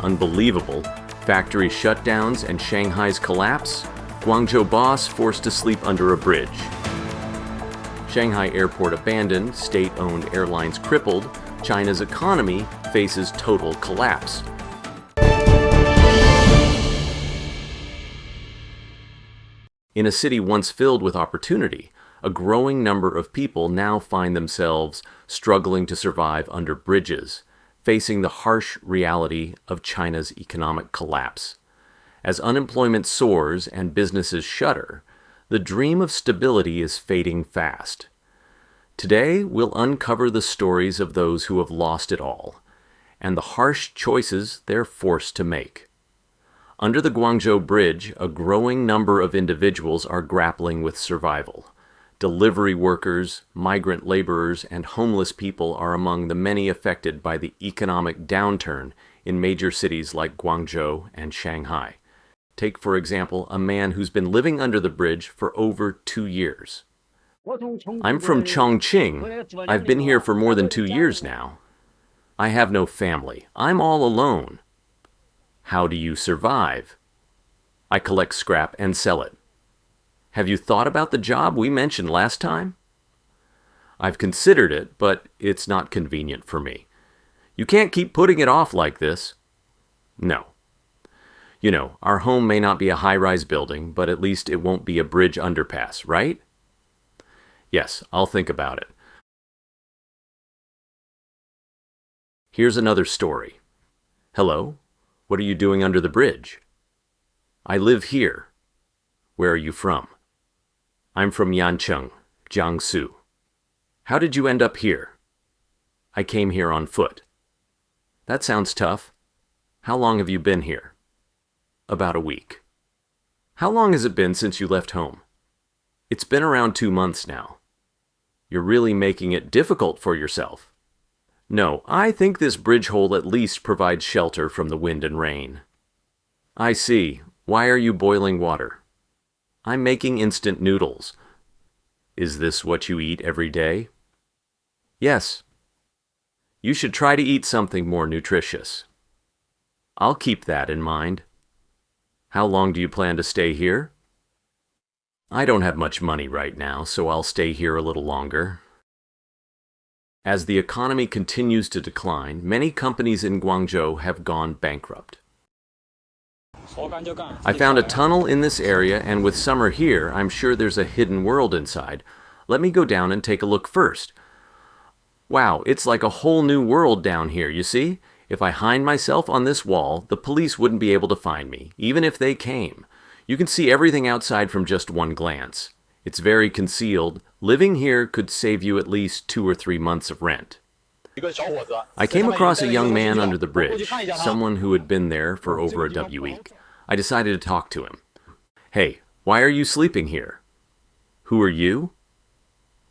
Unbelievable. Factory shutdowns and Shanghai's collapse. Guangzhou boss forced to sleep under a bridge. Shanghai airport abandoned, state-owned airlines crippled, China's economy faces total collapse. In a city once filled with opportunity, a growing number of people now find themselves struggling to survive under bridges, facing the harsh reality of China's economic collapse. As unemployment soars and businesses shutter, the dream of stability is fading fast. Today, we'll uncover the stories of those who have lost it all, and the harsh choices they're forced to make. Under the Guangzhou Bridge, a growing number of individuals are grappling with survival. Delivery workers, migrant laborers, and homeless people are among the many affected by the economic downturn in major cities like Guangzhou and Shanghai. Take, for example, a man who's been living under the bridge for over 2 years. I'm from Chongqing. I've been here for more than 2 years now. I have no family. I'm all alone. How do you survive? I collect scrap and sell it. Have you thought about the job we mentioned last time? I've considered it, but it's not convenient for me. You can't keep putting it off like this. No. You know, our home may not be a high-rise building, but at least it won't be a bridge underpass, right? Yes, I'll think about it. Here's another story. Hello? What are you doing under the bridge? I live here. Where are you from? I'm from Yancheng, Jiangsu. How did you end up here? I came here on foot. That sounds tough. How long have you been here? About a week. How long has it been since you left home? It's been around 2 months now. You're really making it difficult for yourself. No, I think this bridge hole at least provides shelter from the wind and rain. I see. Why are you boiling water? I'm making instant noodles. Is this what you eat every day? Yes. You should try to eat something more nutritious. I'll keep that in mind. How long do you plan to stay here? I don't have much money right now, so I'll stay here a little longer. As the economy continues to decline, many companies in Guangzhou have gone bankrupt. I found a tunnel in this area, and with summer here, I'm sure there's a hidden world inside. Let me go down and take a look first. Wow, it's like a whole new world down here, you see? If I hide myself on this wall, the police wouldn't be able to find me, even if they came. You can see everything outside from just one glance. It's very concealed. Living here could save you at least 2 or 3 months of rent. I came across a young man under the bridge, someone who had been there for over a week. I decided to talk to him. Hey, why are you sleeping here? Who are you?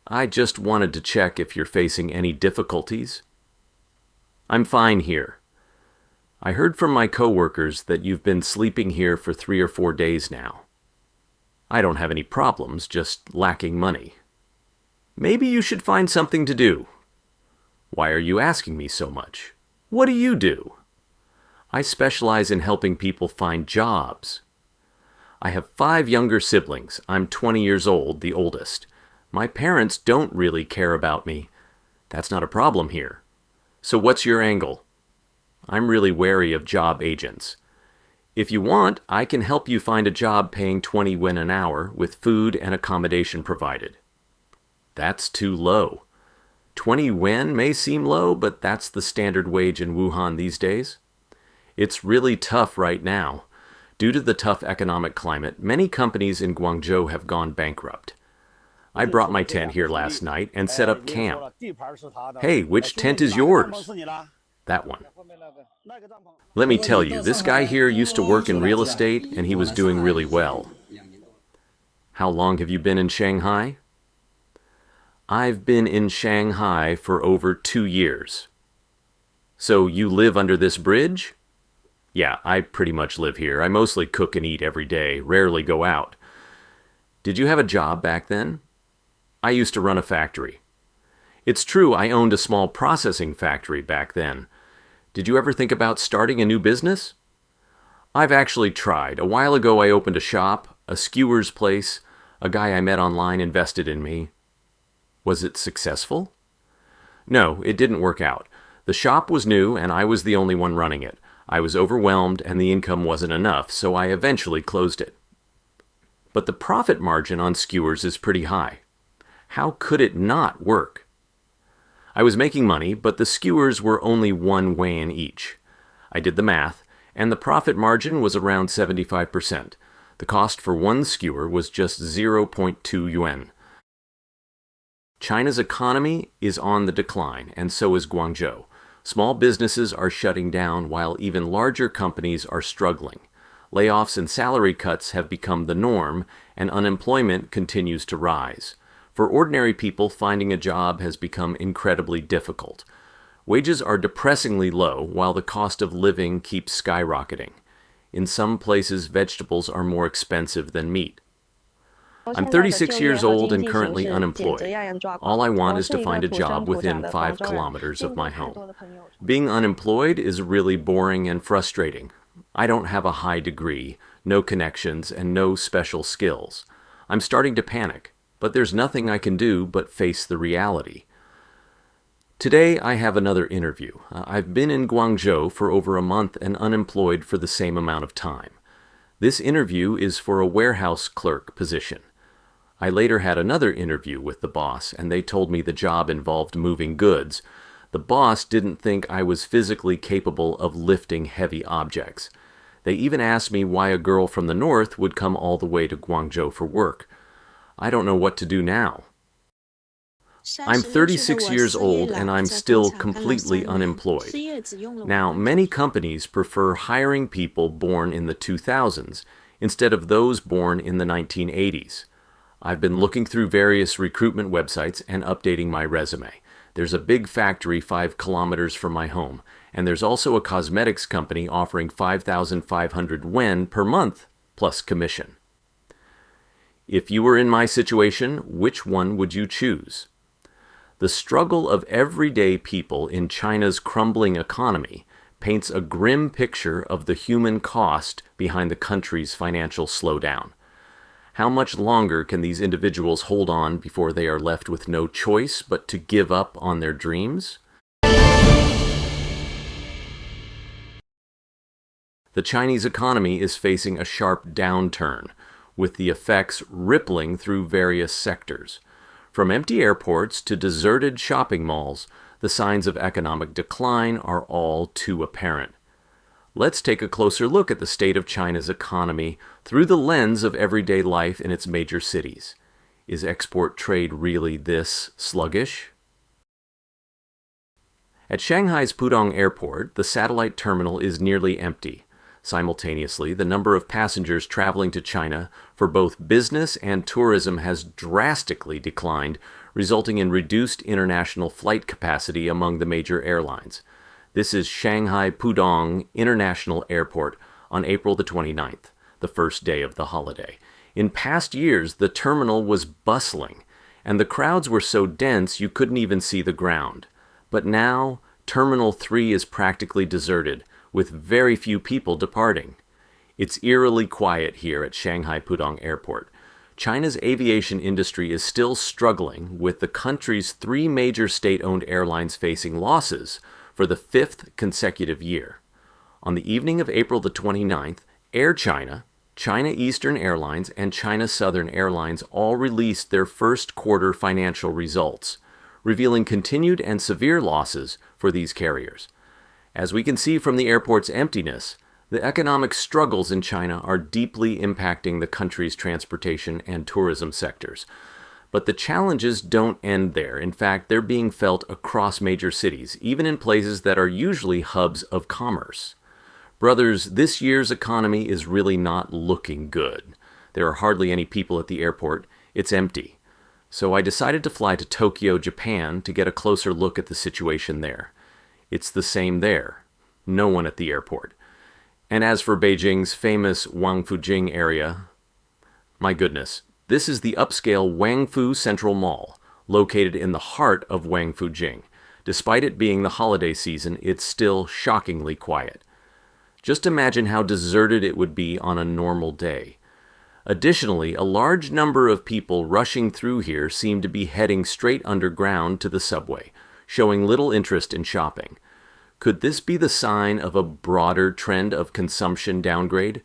I just wanted to check if you're facing any difficulties. I'm fine here. I heard from my coworkers that you've been sleeping here for 3 or 4 days now. I don't have any problems, just lacking money. Maybe you should find something to do. Why are you asking me so much? What do you do? I specialize in helping people find jobs. I have 5 younger siblings. I'm 20 years old, the oldest. My parents don't really care about me. That's not a problem here. So what's your angle? I'm really wary of job agents. If you want, I can help you find a job paying 20 yuan an hour with food and accommodation provided. That's too low. 20 yuan may seem low, but that's the standard wage in Wuhan these days. It's really tough right now. Due to the tough economic climate, many companies in Guangzhou have gone bankrupt. I brought my tent here last night and set up camp. Hey, which tent is yours? That one. Let me tell you, this guy here used to work in real estate and he was doing really well. How long have you been in Shanghai? I've been in Shanghai for over 2 years. So you live under this bridge? Yeah, I pretty much live here. I mostly cook and eat every day, rarely go out. Did you have a job back then? I used to run a factory. It's true I owned a small processing factory back then. Did you ever think about starting a new business? I've actually tried. A while ago I opened a shop, a skewer's place. A guy I met online invested in me. Was it successful? No, it didn't work out. The shop was new and I was the only one running it. I was overwhelmed and the income wasn't enough, so I eventually closed it. But the profit margin on skewers is pretty high. How could it not work? I was making money, but the skewers were only one weigh-in each. I did the math, and the profit margin was around 75%. The cost for one skewer was just 0.2 yuan. China's economy is on the decline, and so is Guangzhou. Small businesses are shutting down while even larger companies are struggling. Layoffs and salary cuts have become the norm, and unemployment continues to rise. For ordinary people, finding a job has become incredibly difficult. Wages are depressingly low, while the cost of living keeps skyrocketing. In some places, vegetables are more expensive than meat. I'm 36 years old and currently unemployed. All I want is to find a job within 5 kilometers of my home. Being unemployed is really boring and frustrating. I don't have a high degree, no connections, and no special skills. I'm starting to panic, but there's nothing I can do but face the reality. Today I have another interview. I've been in Guangzhou for over a month and unemployed for the same amount of time. This interview is for a warehouse clerk position. I later had another interview with the boss, and they told me the job involved moving goods. The boss didn't think I was physically capable of lifting heavy objects. They even asked me why a girl from the north would come all the way to Guangzhou for work. I don't know what to do now. I'm 36 years old and I'm still completely unemployed. Now, many companies prefer hiring people born in the 2000s instead of those born in the 1980s. I've been looking through various recruitment websites and updating my resume. There's a big factory 5 kilometers from my home, and there's also a cosmetics company offering 5,500 yuan per month plus commission. If you were in my situation, which one would you choose? The struggle of everyday people in China's crumbling economy paints a grim picture of the human cost behind the country's financial slowdown. How much longer can these individuals hold on before they are left with no choice but to give up on their dreams? The Chinese economy is facing a sharp downturn, with the effects rippling through various sectors. From empty airports to deserted shopping malls, the signs of economic decline are all too apparent. Let's take a closer look at the state of China's economy through the lens of everyday life in its major cities. Is export trade really this sluggish? At Shanghai's Pudong Airport, the satellite terminal is nearly empty. Simultaneously, the number of passengers traveling to China for both business and tourism has drastically declined, resulting in reduced international flight capacity among the major airlines. This is Shanghai Pudong International Airport on April the 29th, the first day of the holiday. In past years, the terminal was bustling, and the crowds were so dense you couldn't even see the ground. But now, Terminal 3 is practically deserted, with very few people departing. It's eerily quiet here at Shanghai Pudong Airport. China's aviation industry is still struggling, with the country's 3 major state-owned airlines facing losses for the 5th consecutive year. On the evening of April the 29th, Air China, China Eastern Airlines, and China Southern Airlines all released their first quarter financial results, revealing continued and severe losses for these carriers. As we can see from the airport's emptiness, the economic struggles in China are deeply impacting the country's transportation and tourism sectors. But the challenges don't end there. In fact, they're being felt across major cities, even in places that are usually hubs of commerce. Brothers, this year's economy is really not looking good. There are hardly any people at the airport. It's empty. So I decided to fly to Tokyo, Japan, to get a closer look at the situation there. It's the same there. No one at the airport. And as for Beijing's famous Wangfujing area, my goodness, this is the upscale Wangfu Central Mall, located in the heart of Wangfujing. Despite it being the holiday season, it's still shockingly quiet. Just imagine how deserted it would be on a normal day. Additionally, a large number of people rushing through here seem to be heading straight underground to the subway, showing little interest in shopping. Could this be the sign of a broader trend of consumption downgrade?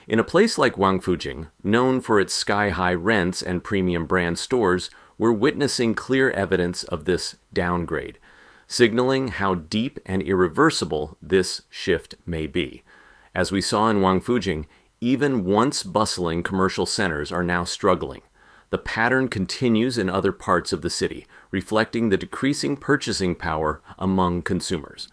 In a place like Guangzhou, known for its sky-high rents and premium brand stores, we're witnessing clear evidence of this downgrade, signaling how deep and irreversible this shift may be. As we saw in Guangzhou, even once bustling commercial centers are now struggling. The pattern continues in other parts of the city, reflecting the decreasing purchasing power among consumers.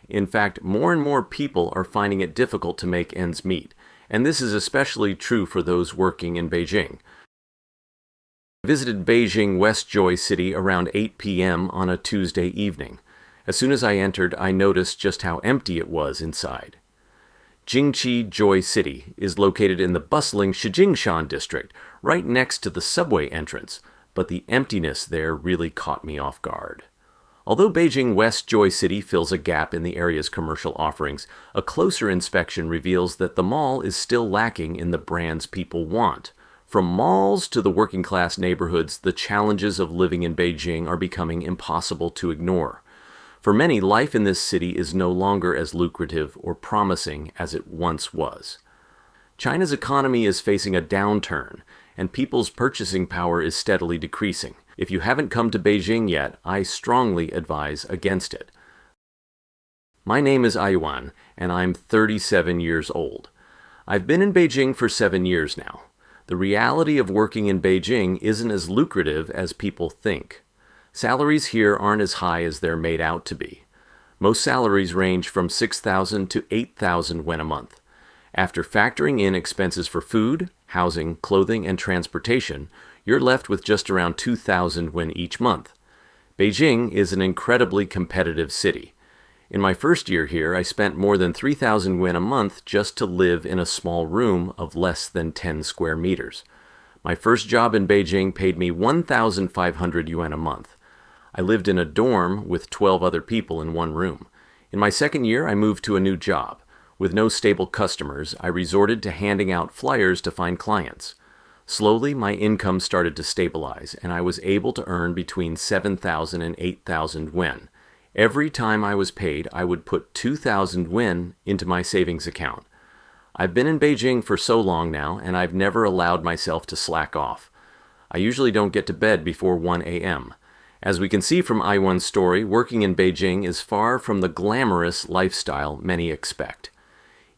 In fact, more and more people are finding it difficult to make ends meet, and this is especially true for those working in Beijing. I visited Beijing West Joy City around 8 p.m. on a Tuesday evening. As soon as I entered, I noticed just how empty it was inside. Jingqi Joy City is located in the bustling Shijingshan district, right next to the subway entrance, but the emptiness there really caught me off guard. Although Beijing West Joy City fills a gap in the area's commercial offerings, a closer inspection reveals that the mall is still lacking in the brands people want. From malls to the working-class neighborhoods, the challenges of living in Beijing are becoming impossible to ignore. For many, life in this city is no longer as lucrative or promising as it once was. China's economy is facing a downturn, and people's purchasing power is steadily decreasing. If you haven't come to Beijing yet, I strongly advise against it. My name is Ayuan, and I'm 37 years old. I've been in Beijing for 7 years now. The reality of working in Beijing isn't as lucrative as people think. Salaries here aren't as high as they're made out to be. Most salaries range from 6,000 to 8,000 yuan a month. After factoring in expenses for food, housing, clothing, and transportation, you're left with just around 2,000 yuan each month. Beijing is an incredibly competitive city. In my first year here, I spent more than 3,000 yuan a month just to live in a small room of less than 10 square meters. My first job in Beijing paid me 1,500 yuan a month. I lived in a dorm with 12 other people in one room. In my second year, I moved to a new job. With no stable customers, I resorted to handing out flyers to find clients. Slowly, my income started to stabilize, and I was able to earn between 7,000 and 8,000 yuan. Every time I was paid, I would put 2,000 yuan into my savings account. I've been in Beijing for so long now, and I've never allowed myself to slack off. I usually don't get to bed before 1 a.m. As we can see from Aiwan's story, working in Beijing is far from the glamorous lifestyle many expect.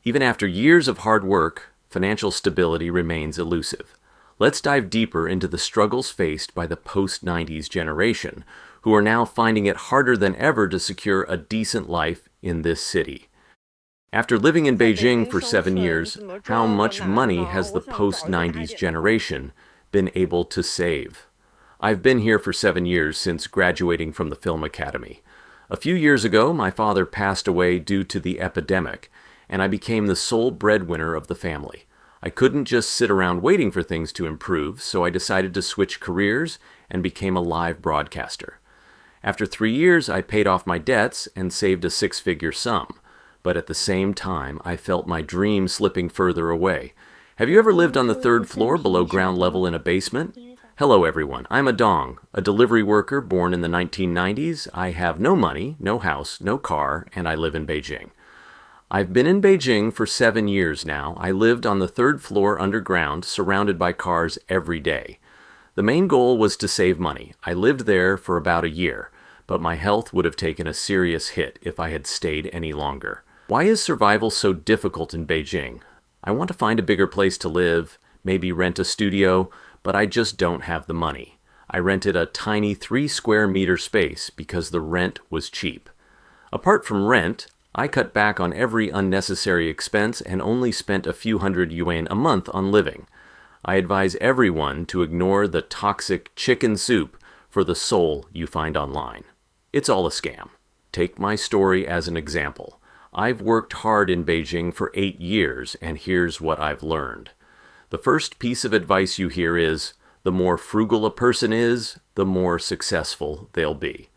Even after years of hard work, financial stability remains elusive. Let's dive deeper into the struggles faced by the post-90s generation, who are now finding it harder than ever to secure a decent life in this city. After living in Beijing for 7 years, how much money has the post-90s generation been able to save? I've been here for 7 years since graduating from the Film Academy. A few years ago, my father passed away due to the epidemic, and I became the sole breadwinner of the family. I couldn't just sit around waiting for things to improve, so I decided to switch careers and became a live broadcaster. After 3 years, I paid off my debts and saved a six-figure sum. But at the same time, I felt my dream slipping further away. Have you ever lived on the third floor below ground level in a basement? Hello everyone, I'm Adong, a delivery worker born in the 1990s. I have no money, no house, no car, and I live in Beijing. I've been in Beijing for 7 years now. I lived on the third floor underground, surrounded by cars every day. The main goal was to save money. I lived there for about a year, but my health would have taken a serious hit if I had stayed any longer. Why is survival so difficult in Beijing? I want to find a bigger place to live, maybe rent a studio, but I just don't have the money. I rented a tiny 3-square-meter space because the rent was cheap. Apart from rent, I cut back on every unnecessary expense and only spent a few hundred yuan a month on living. I advise everyone to ignore the toxic chicken soup for the soul you find online. It's all a scam. Take my story as an example. I've worked hard in Beijing for 8 years, and here's what I've learned. The first piece of advice you hear is, the more frugal a person is, the more successful they'll be.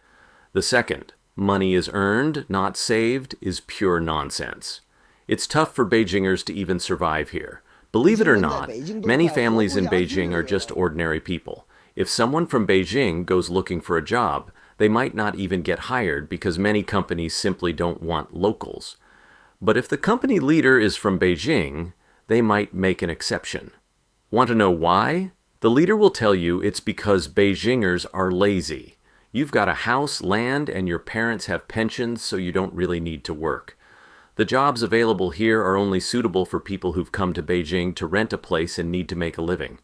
The second, money is earned, not saved, is pure nonsense. It's tough for Beijingers to even survive here. Believe it or not, many families in Beijing are just ordinary people. If someone from Beijing goes looking for a job, they might not even get hired because many companies simply don't want locals. But if the company leader is from Beijing, they might make an exception. Want to know why? The leader will tell you it's because Beijingers are lazy. You've got a house, land, and your parents have pensions, so you don't really need to work. The jobs available here are only suitable for people who've come to Beijing to rent a place and need to make a living.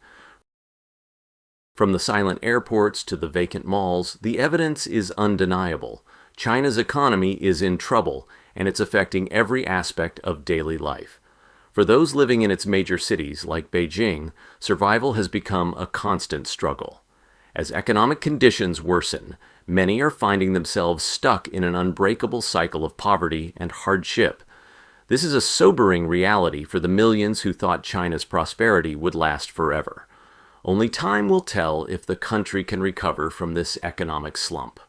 From the silent airports to the vacant malls, the evidence is undeniable. China's economy is in trouble, and it's affecting every aspect of daily life. For those living in its major cities, like Beijing, survival has become a constant struggle. As economic conditions worsen, many are finding themselves stuck in an unbreakable cycle of poverty and hardship. This is a sobering reality for the millions who thought China's prosperity would last forever. Only time will tell if the country can recover from this economic slump.